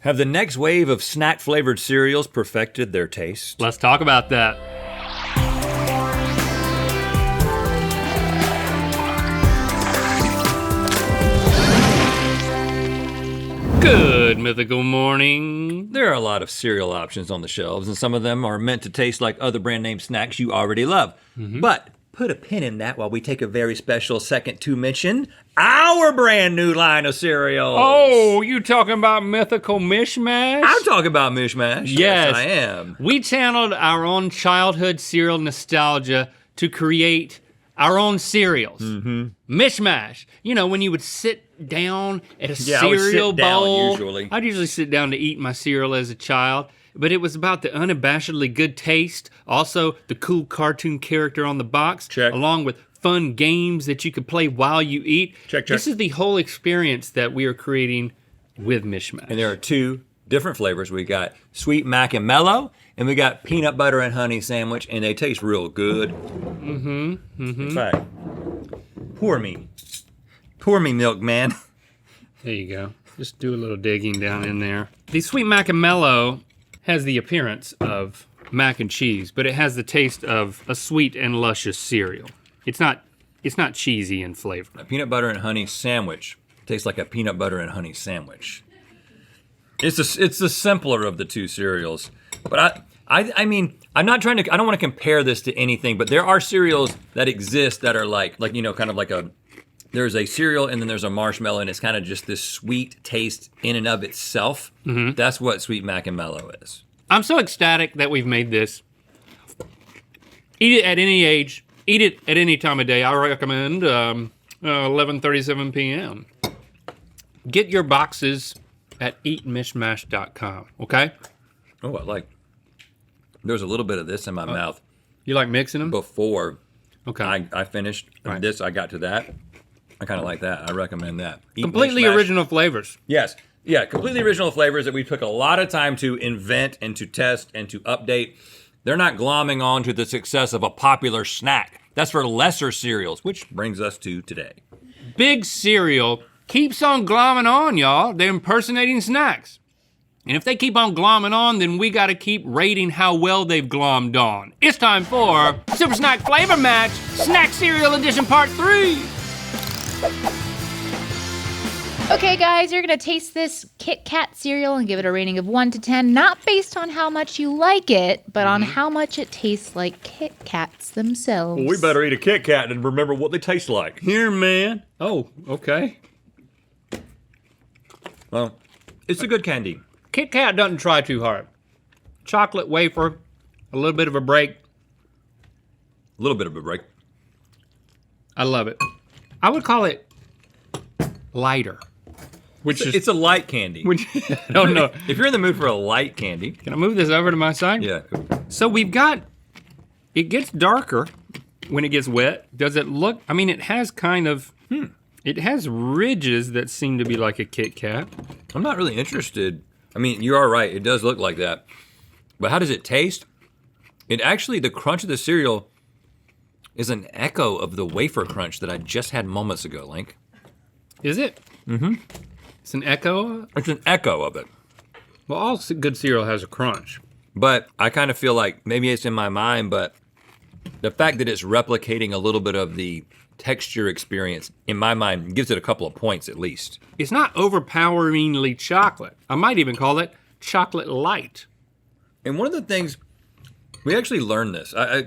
Have the next wave of snack-flavored cereals perfected their taste? Let's talk about that. Good mythical morning. There are a lot of cereal options on the shelves, and some of them are meant to taste like other brand name snacks you already love. But put a pin in that while we take a very special second to mention our brand new line of cereals. Oh, you talking about Mythical Mishmash? I'm talking about Mishmash. Yes, I am. We channeled our own childhood cereal nostalgia to create our own cereals. Mishmash. You know, when you would sit down at a cereal bowl. Usually. I'd usually sit down to eat my cereal as a child, but it was about the unabashedly good taste, also the cool cartoon character on the box, along with fun games that you could play while you eat. This is the whole experience that we are creating with Mishmash. And there are two different flavors. We got sweet mac and mellow, and we got peanut butter and honey sandwich, and they taste real good. In fact, pour me milk, man. There you go. Just do a little digging down in there. The sweet mac and mellow has the appearance of mac and cheese, but it has the taste of a sweet and luscious cereal. It's not cheesy in flavor. A peanut butter and honey sandwich tastes like a peanut butter and honey sandwich. It's the simpler of the two cereals. But I mean, I don't want to compare this to anything, but there are cereals that exist that are like, you know, kind of like there's a cereal and then there's a marshmallow and it's kind of just this sweet taste in and of itself. That's what sweet mac and mellow is. I'm so ecstatic that we've made this. Eat it at any age. Eat it at any time of day. I recommend 11:37 p.m. Get your boxes at eatmishmash.com, okay? Oh, there's a little bit of this in my mouth. You like mixing them? Before Okay. I finished this, I got to that. I kind of like that. I recommend that. Completely original flavors. Yes. Yeah, completely original flavors that we took a lot of time to invent and to test and to update. They're not glomming on to the success of a popular snack. That's for lesser cereals, which brings us to today. Big cereal keeps on glomming on, y'all. They're impersonating snacks. And if they keep on glomming on, then we gotta keep rating how well they've glommed on. It's time for Super Snack Flavor Match, Snack Cereal Edition Part 3. Okay guys, you're gonna taste this Kit Kat cereal and give it a rating of 1 to 10, not based on how much you like it, but on how much it tastes like Kit Kats themselves. Well, we better eat a Kit Kat and remember what they taste like. Here, man. Oh, okay. Well, it's a good candy. Kit Kat doesn't try too hard. Chocolate wafer, a little bit of a break. A little bit of a break. I love it. I would call it lighter. It's a light candy. I don't know. If you're in the mood for a light candy. Can I move this over to my side? Yeah. So we've got, it gets darker when it gets wet. Does it look, I mean, it has kind of, it has ridges that seem to be like a Kit Kat. I'm not really interested. I mean, you are right. It does look like that. But how does it taste? It actually, the crunch of the cereal is an echo of the wafer crunch that I just had moments ago, Link. Is it? It's an echo? It's an echo of it. Well, all good cereal has a crunch. But I kind of feel like maybe it's in my mind, but the fact that it's replicating a little bit of the texture experience, in my mind, gives it a couple of points at least. It's not overpoweringly chocolate. I might even call it chocolate light. And one of the things, we actually learned this. I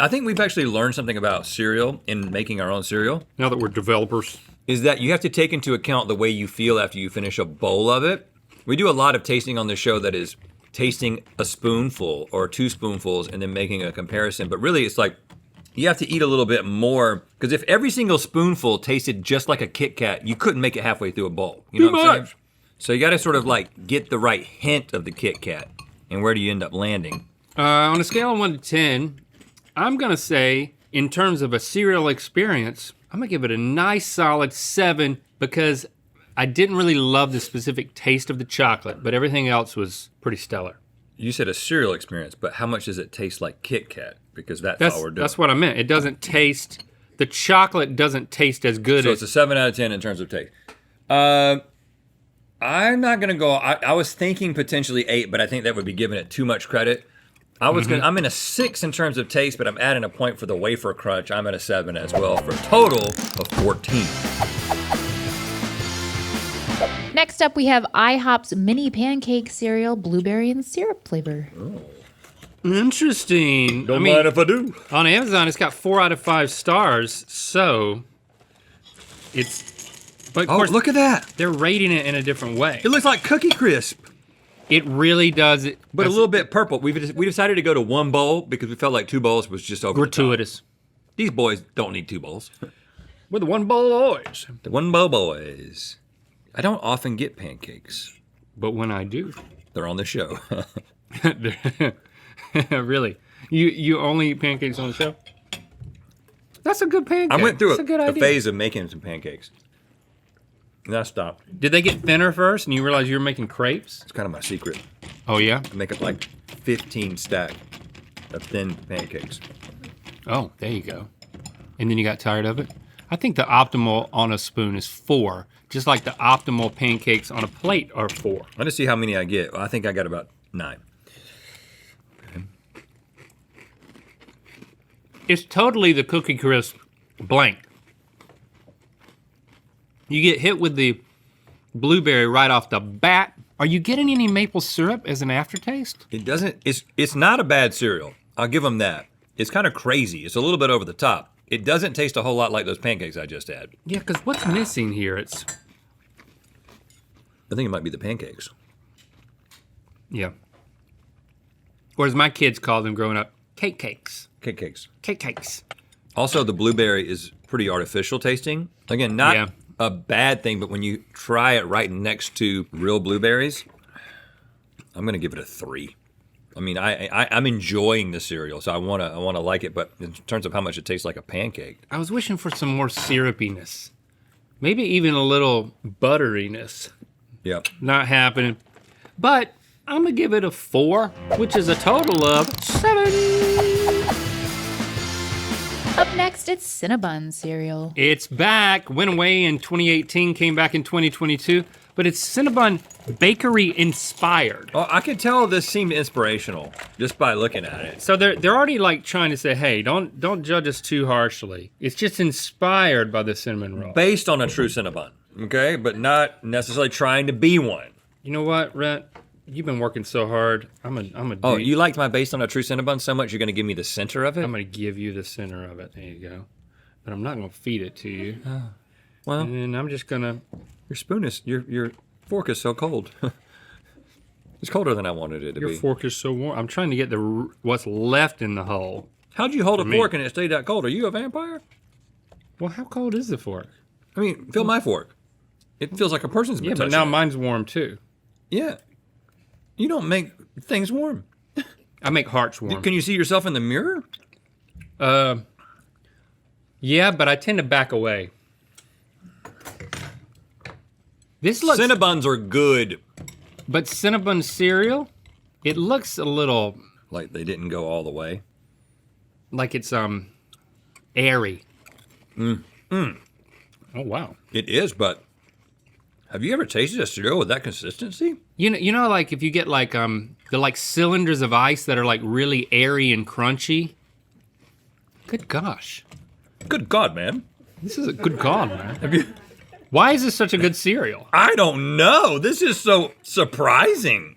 think we've actually learned something about cereal in making our own cereal. Now that we're developers. Is that you have to take into account the way you feel after you finish a bowl of it. We do a lot of tasting on the show that is tasting a spoonful or 2 spoonfuls and then making a comparison. But really it's like, you have to eat a little bit more, because if every single spoonful tasted just like a Kit Kat, you couldn't make it halfway through a bowl. You know what I'm saying? So you gotta sort of like get the right hint of the Kit Kat. And where do you end up landing? On a scale of 1 to 10, I'm gonna say, in terms of a cereal experience, I'm gonna give it a nice solid 7 because I didn't really love the specific taste of the chocolate, but everything else was pretty stellar. You said a cereal experience, but how much does it taste like Kit Kat? Because that's all we're doing. That's what I meant. It doesn't taste, the chocolate doesn't taste as good so as. So it's a 7 out of 10 in terms of taste. I'm not gonna go. I was thinking potentially 8, but I think that would be giving it too much credit. I'm in a 6 in terms of taste, but I'm adding a point for the wafer crunch. I'm at a 7 as well for a total of 14. Next up, we have IHOP's mini pancake cereal, blueberry and syrup flavor. Interesting. Don't mind if I do. On Amazon, it's got 4 out of 5 stars, so it's. But of course, look at that. they're rating it in a different way. It looks like Cookie Crisp. It really does. But a little bit purple. We decided to go to 1 bowl because we felt like 2 bowls was just over gratuitous. The top. These boys don't need 2 bowls. We're the 1 bowl boys. The 1 bowl boys. I don't often get pancakes. But when I do. They're on the show. Really? You only eat pancakes on the show? That's a good pancake. I went through a a phase of making some pancakes. And I stopped. Did they get thinner first and you realized you were making crepes? It's kind of my secret. Oh, yeah? I make up like 15 stack of thin pancakes. Oh, there you go. And then you got tired of it? I think the optimal on a spoon is 4, just like the optimal pancakes on a plate are 4. Let's see how many I get. Well, I think I got about 9. It's totally the Cookie Crisp blank. You get hit with the blueberry right off the bat. Are you getting any maple syrup as an aftertaste? It doesn't, it's not a bad cereal. I'll give them that. It's kind of crazy. It's a little bit over the top. It doesn't taste a whole lot like those pancakes I just had. Yeah, because what's missing here? I think it might be the pancakes. Yeah. Or as my kids called them growing up, cake cakes. Cake cakes. Cake cakes. Also, the blueberry is pretty artificial tasting. Again, not a bad thing, but when you try it right next to real blueberries, I'm gonna give it a 3. I mean, I'm enjoying the cereal, so I wanna like it, but in terms of how much it tastes like a pancake. I was wishing for some more syrupiness. Maybe even a little butteriness. Yep. Not happening. But I'm gonna give it a 4, which is a total of 7. Up next, it's Cinnabon cereal. It's back. Went away in 2018, came back in 2022, but it's Cinnabon bakery inspired. Oh, I could tell this seemed inspirational just by looking at it. So they're already like trying to say, hey, don't judge us too harshly. It's just inspired by the cinnamon roll. Based on a true Cinnabon, okay? But not necessarily trying to be one. You know what, Rhett? You've been working so hard. I'm a. Oh, you liked my based on a true Cinnabon so much, you're gonna give me the center of it? I'm gonna give you the center of it. There you go. But I'm not gonna feed it to you. Well, And I'm just gonna. your spoon is, your fork is so cold. It's colder than I wanted it to Your be. fork is so warm. I'm trying to get what's left in the hole. How'd you hold a me. fork and it stayed that cold? Are you a vampire? Well, how cold is the fork? I mean, feel my fork. It feels like a person's been Yeah, but touching now it. mine's warm too. Yeah. You don't make things warm. I make hearts warm. Can you see yourself in the mirror? Yeah, but I tend to back away. This looks, Cinnabons are good. but Cinnabon cereal, it looks a little Like they didn't go all the way. like it's airy. Oh wow. It is, but have you ever tasted a cereal with that consistency? You know, like if you get like the like cylinders of ice that are like really airy and crunchy. Good gosh, Good God, man. this is a good god, man. Why is this such a good cereal? I don't know. This is so surprising.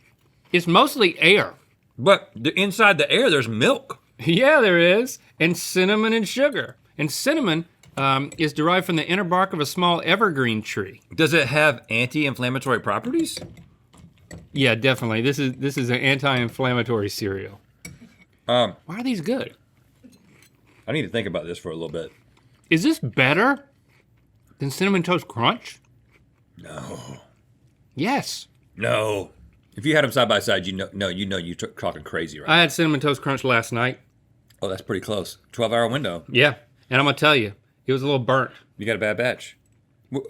It's mostly air. But inside the air, there's milk. Yeah, there is, and cinnamon and sugar. And cinnamon is derived from the inner bark of a small evergreen tree. Does it have anti-inflammatory properties? Yeah, definitely. This is an anti-inflammatory cereal. Why are these good? I need to think about this for a little bit. Is this better than Cinnamon Toast Crunch? No. Yes. No. If you had them side by side, you're talking crazy, right? I had Cinnamon Toast Crunch last night. Oh, that's pretty close. 12-hour window. Yeah, and I'm gonna tell you, it was a little burnt. You got a bad batch.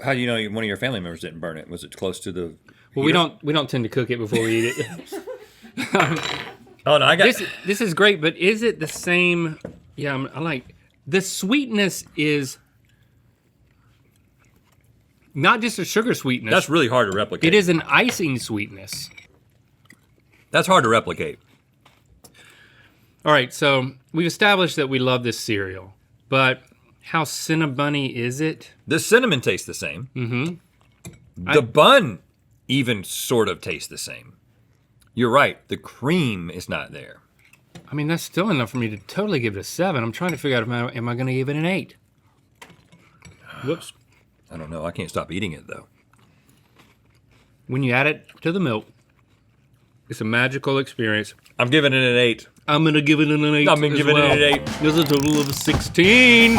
How do you know one of your family members didn't burn it? Was it close to the? Well, we don't tend to cook it before we eat it. Oh no, I got This is great, but is it the same? Yeah, I like the sweetness is. Not just a sugar sweetness. That's really hard to replicate. It is an icing sweetness. That's hard to replicate. All right, so we've established that we love this cereal, but how Cinnabunny is it? The cinnamon tastes the same. Mm-hmm. The bun even sort of tastes the same. You're right, the cream is not there. I mean, that's still enough for me to totally give it a 7. I'm trying to figure out if am I gonna give it an 8? Whoops. I don't know, I can't stop eating it though. When you add it to the milk, it's a magical experience. I'm giving it an 8. I'm gonna give it an 8. I'm gonna give it an 8. There's a total of 16.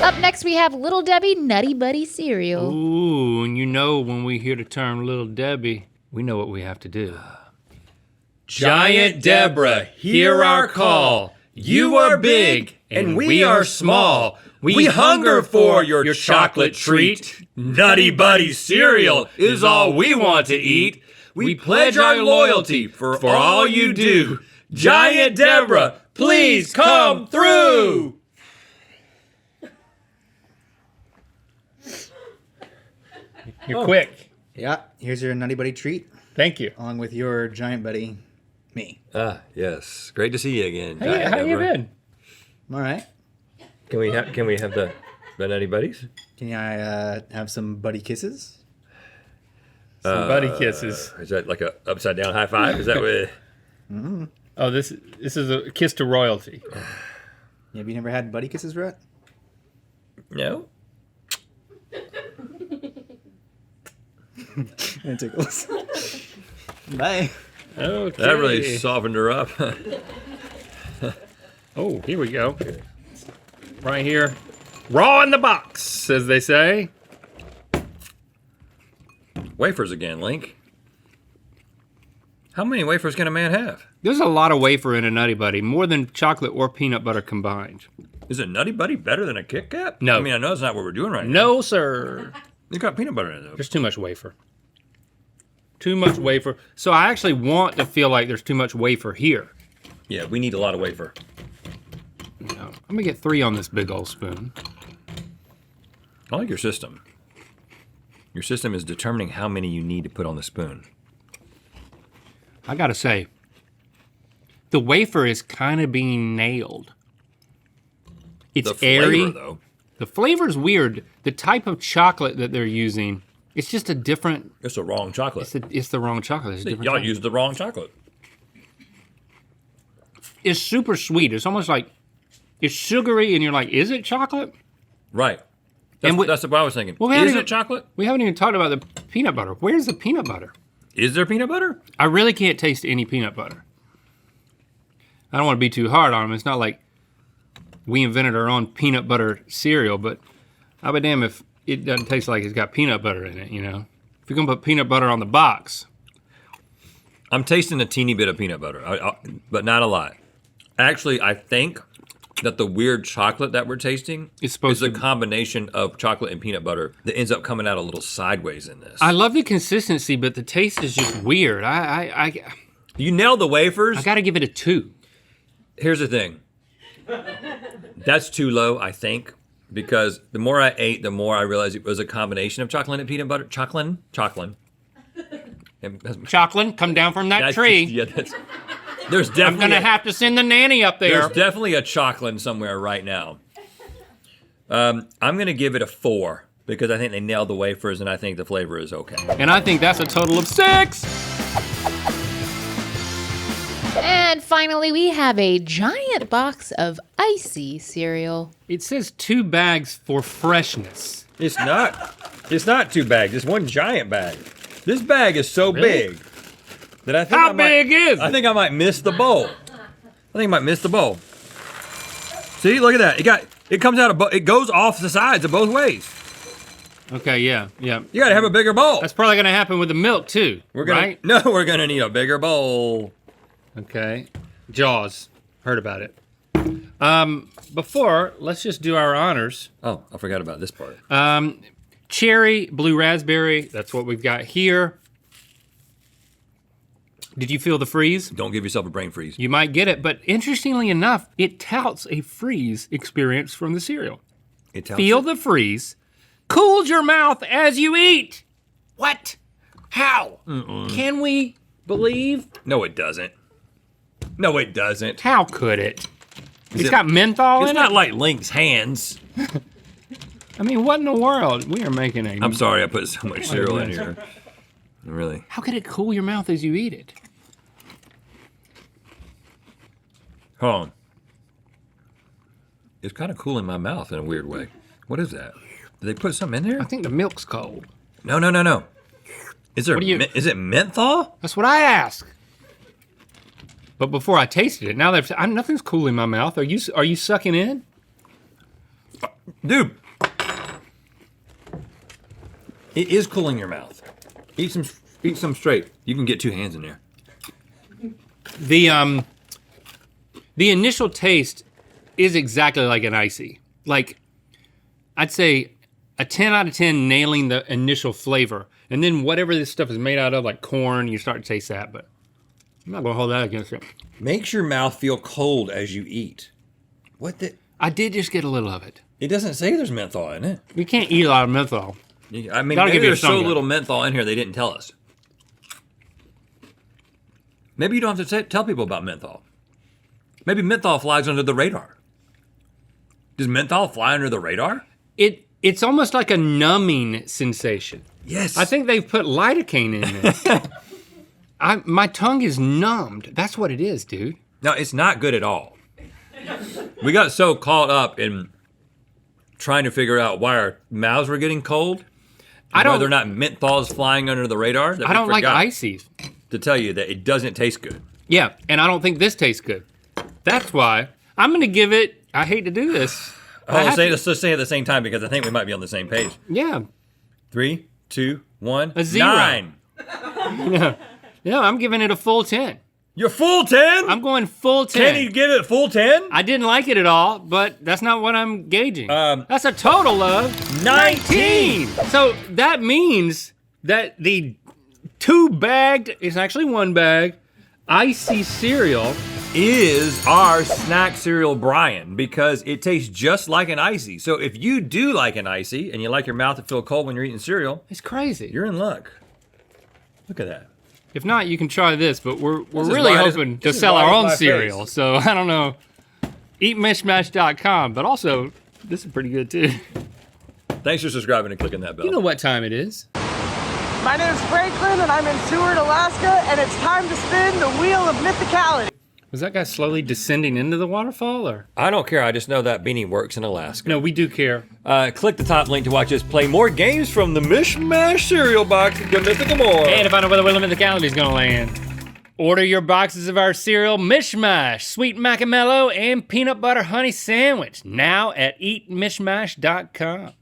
Up next, we have Little Debbie Nutty Buddy cereal. Ooh, and you know when we hear the term Little Debbie, we know what we have to do. Giant Deborah, hear our call. You are big, and we are small. We hunger for your chocolate treat. Nutty Buddy cereal is all we want to eat. We pledge our loyalty for all you do. Giant Deborah, please come through. You're quick. Yeah, here's your Nutty Buddy treat, Thank you. along with your giant buddy, me. Ah, yes. Great to see you again. Hey, how you been? All right. Can we have the Nutty Buddies? Can I have some buddy kisses? Some buddy kisses. Is that like a upside down high five? Is that what? Oh, this is a kiss to royalty. Have you never had buddy kisses, Brett? No. It tickles. Bye. Okay. That really softened her up. Oh, here we go. Right here. Raw in the box, as they say. Wafers again, Link. How many wafers can a man have? There's a lot of wafer in a Nutty Buddy, more than chocolate or peanut butter combined. Is a Nutty Buddy better than a Kit Kat? No. I mean, I know that's not what we're doing right now. No, sir. It's got peanut butter in it, though. There's too much wafer. Too much wafer. So I actually want to feel like there's too much wafer here. Yeah, we need a lot of wafer. No, I'm gonna get 3 on this big old spoon. I like your system. Your system is determining how many you need to put on the spoon. I gotta say, the wafer is kind of being nailed. It's The flavor, airy. though. The flavor's weird. The type of chocolate that they're using, it's just a different. It's the wrong chocolate. It's the wrong chocolate. It's a different Y'all chocolate. used the wrong chocolate. It's super sweet. It's almost like it's sugary, and you're like, is it chocolate? Right. That's, And that's what I was thinking. Well, we haven't Is even- it chocolate? We haven't even talked about the peanut butter. Where's the peanut butter? Is there peanut butter? I really can't taste any peanut butter. I don't want to be too hard on them. It's not like we invented our own peanut butter cereal, but I'll be damned if it doesn't taste like it's got peanut butter in it, you know? If you're going to put peanut butter on the box. I'm tasting a teeny bit of peanut butter, but not a lot. Actually, I think that the weird chocolate that we're tasting It's supposed is a to- combination of chocolate and peanut butter that ends up coming out a little sideways in this. I love the consistency, but the taste is just weird. I You nailed the wafers. got to give it a 2. Here's the thing. That's too low, I think, because the more I ate, the more I realized it was a combination of chocolate and peanut butter. Chocolate. And that's- Chocolate, come down from that that's tree. just- yeah, there's I'm definitely going to have to send the nanny up there. there's definitely a chocolate somewhere right now. I'm gonna give it a 4 because I think they nailed the wafers and I think the flavor is okay. And I think that's a total of 6. And finally, we have a giant box of icy cereal. It says 2 bags for freshness. It's not 2 bags. It's one giant bag. This bag is so Really? big that I think How big is I it? think I might miss the bowl. See, look at that. It comes out of it goes off the sides of both ways. Okay, yeah. You gotta have a bigger bowl. That's probably going to happen with the milk too, we're gonna right? no, we're gonna need a bigger bowl. Okay. Jaws. Heard about it. Before, let's just do our honors. Oh, I forgot about this part. Cherry, blue raspberry, that's what we've got here. Did you feel the freeze? Don't give yourself a brain freeze. You might get it, but interestingly enough, it touts a freeze experience from the cereal. It tells Feel you. the freeze. cools your mouth as you eat. What? How? Can we believe? No, it doesn't. No, it doesn't. How could it? It's it- got menthol It's in not it? like Link's hands. I mean, what in the world? We are making a... I'm sorry I put so much cereal in here. Really. How could it cool your mouth as you eat it? Hold on. It's kind of cool in my mouth in a weird way. What is that? Did they put something in there? I think the milk's cold. No. Is there? What do you- Is it menthol? That's what I ask. But before I tasted it, now that nothing's cool in my mouth. Are you sucking in? Dude. It is cooling your mouth. Eat some straight. You can get 2 hands in there. The initial taste is exactly like an icy. Like, I'd say a 10 out of 10 nailing the initial flavor. And then whatever this stuff is made out of, like corn, you start to taste that, but I'm not gonna hold that against it. Makes your mouth feel cold as you eat. What the? I did just get a little of it. It doesn't say there's menthol in it. We can't eat a lot of menthol. I mean, Gotta maybe give you there's so some. little menthol in here they didn't tell us. Maybe you don't have to tell people about menthol. Maybe menthol flies under the radar. Does menthol fly under the radar? It's almost like a numbing sensation. Yes. I think they've put lidocaine in this. My tongue is numbed. That's what it is, dude. No, it's not good at all. We got so caught up in trying to figure out why our mouths were getting cold. I don't- Whether or not menthol is flying under the radar. That I we don't like forgot ices. to tell you that it doesn't taste good. Yeah, and I don't think this tastes good. That's why I'm gonna give it. I hate to do this. I have to- Let's just say it at the same time because I think we might be on the same page. Yeah, 3, 2, 1. A 0. 9. yeah. I'm giving it a full 10. You're full 10? I'm going full 10. Can you give it full 10? I didn't like it at all, but that's not what I'm gauging. Um, That's a total of 19. So that means that the 2-bagged, it's actually 1 bag, icy cereal. Is our snack cereal Brian because it tastes just like an icy. So if you do like an icy and you like your mouth to feel cold when you're eating cereal, It's crazy. you're in luck. Look at that. If not, you can try this, but we're is really right as- hoping to this is sell right our as own my cereal. face. So I don't know. Eatmishmash.com, but also this is pretty good too. Thanks for subscribing and clicking that bell. You know what time it is? My name's Franklin, and I'm in Seward, Alaska, and it's time to spin the wheel of mythicality. Was that guy slowly descending into the waterfall, or? I don't care. I just know that beanie works in Alaska. No, we do care. Click the top link to watch us play more games from the Mishmash cereal box. The Mythical more. And to find out where the wheel of mythicality is gonna land. Order your boxes of our cereal, Mishmash, Sweet Macamello, and Peanut Butter Honey Sandwich, now at eatmishmash.com.